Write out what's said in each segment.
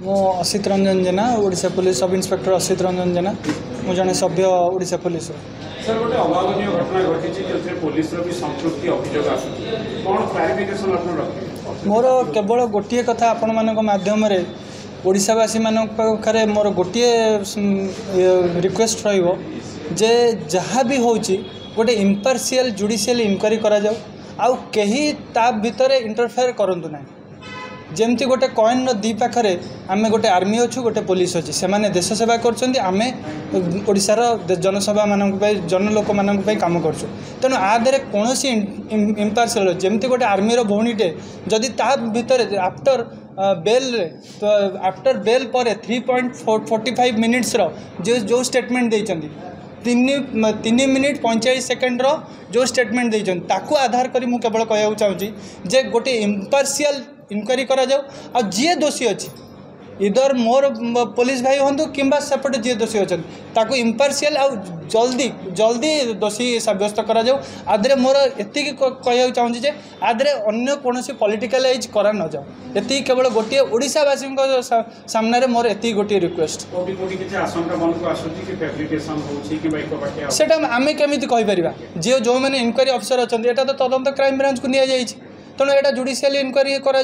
मो Asit Ranjan Jena Odisha police sub inspector Asit Ranjan Jena मु जने सभ्य ओडिशा पुलिस। सर गोटे अभावनीय घटना घटी जो पुलिस भी संपृक्ति अभियोग आसुन क्लारिफिकेशन आप मोर केवल गोटे कथा आपण मान माध्यम ओडिशावासी मान पाखे मोर गोटे रिक्वेस्ट रहिबो जे जहाँ भी होची गोटे इम्पार्शियल जुडिशियल इनक्वारी करा जाऊ आउ कहीं ता भितर इंटरफेयर करंतु ना। जमती गोटे कॉइन दी पाखे आम गोटे आर्मी अच्छु गोटे पुलिस अच्छी से माने देश सेवा करमे ओडिशार जनसभा मानक जन लोक मानक काम करछु तेणु आधे कौन इम्पार्शियल जमती गोटे आर्मी भौणीटे जदि ता भितर आफ्टर बेल तो आफ्टर बेल पर 3.45 मिनिट्स जो स्टेटमेंट देइचंदी 3 मिनिट 45 सेकेंड जो स्टेटमेंट देइचंदी ताकू आधार करी मु केवल कहया चाहूँगी जे गोटे इम्पार्शियल इनक्वारी करा जाऊ आ जी दोषी अच्छी इधर मोर पुलिस भाई हूँ कि सेपटे जी दोषी अच्छा ताकू इम्पार्शियल आ जल्दी जल्दी दोषी सब्यस्त करा जाऊ आधे मोर एति कहया चाहूँगी जे आधे अन्य कौन पॉलिटिकलाइज करा न जाऊ एति केवल गोटे ओडिशावासी सामने मोर एति गोटे रिक्वेस्ट सेटा आम केमी कहीपर जी जो मैंने इनक्वारी अफिसर अच्छा यहाँ तो तदंत क्राइम ब्रांच को नि जाइए तेणु यहाँ जुडिशियल इनक्वारी करा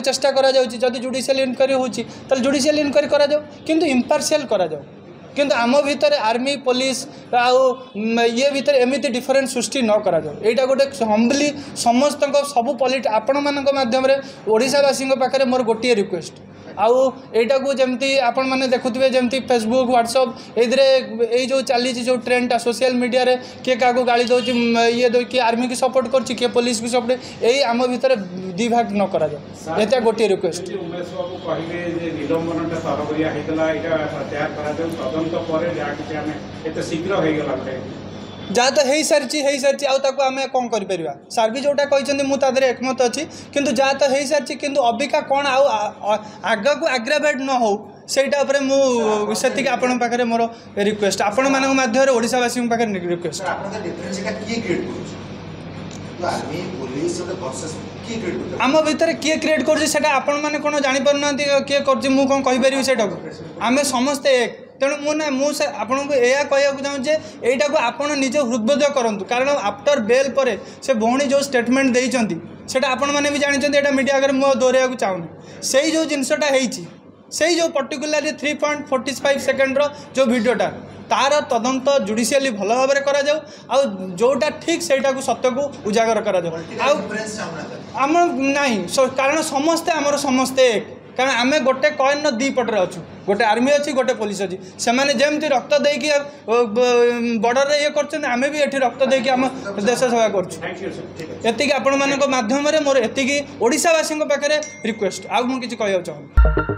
चेष्टा करा जदि जुडिशियल इनक्वारी होची ताल जुडिशियल इनक्वारी करा जाऊ किंतु इम्पार्शियल करा जाऊ किंतु आम भितर आर्मी पुलिस आउ ये भितर एमती डिफरेन्स सृष्टि न करा जाऊ यहाँ गोटे हम्बली समस्त सब आपण मान माध्यम ओडिशावासी पाखे मोर गोटे रिक्वेस्ट आउ एटा को जमती आपण माने देखुथिबे जमती फेसबुक व्हाट्सएप ए जो चली जो ट्रेंडटा सोशल मीडिया रे किए क्या गाड़ी दौर ये दो किए आर्मी की सपोर्ट कर किए पुलिस की सपोर्ट यही आम भितर दिभाग न करा जाए एटा गोटे रिक्वेस्ट जहाँ तो हो सारी आम कौन कर सार भी जोटा कहते मुझे एकमत अच्छी किंतु जहाँ तो हो सारी किंतु अबिका कौन आग को आग्रावेट न हो सेटा उपरे मुझे आपण पाखे मोर रिक्वेस्ट आपण मान माध्यम ओडिशावासी पाखे रिक्वेस्ट आम भितर किए क्रिएट कर आपण मैंने कौन जापर ना किए कर कौन कहीपर से आम समस्ते एक तेणु मुझे आपन को यह कहूँ चाहूँजे यहीटा को आप निज हृदबोध करूँ कारण आफ्टर बेल पर से भौणी जो स्टेटमेंट देइचंती सेटा आपण मैंने भी जानते यहाँ मीडिया आगे मुझे दोहराया चाहूनी से जो जिनसटा से जो पर्टिकुलाली 3.45 सेकेंड जो वीडियोटा तार तदंत जुडिशियली भल भाव में करा जाऊ आ जोटा ठीक सेटा को सत्य को उजागर करा जाऊ आम नहीं कारण समस्ते आमर समस्ते एक कारण आम गोटे कॉइन दी पटे अच्छु गोटे आर्मी अच्छी गोटे पुलिस अच्छी से मैंने जमती रक्त देकी बॉर्डर ये करमें भी ये रक्त देकी आम देश सेवा कर आपण मान माध्यम मोर एति ओडिशावासी पाखे रिक्वेस्ट आउ मुझे कहना चाहूँ।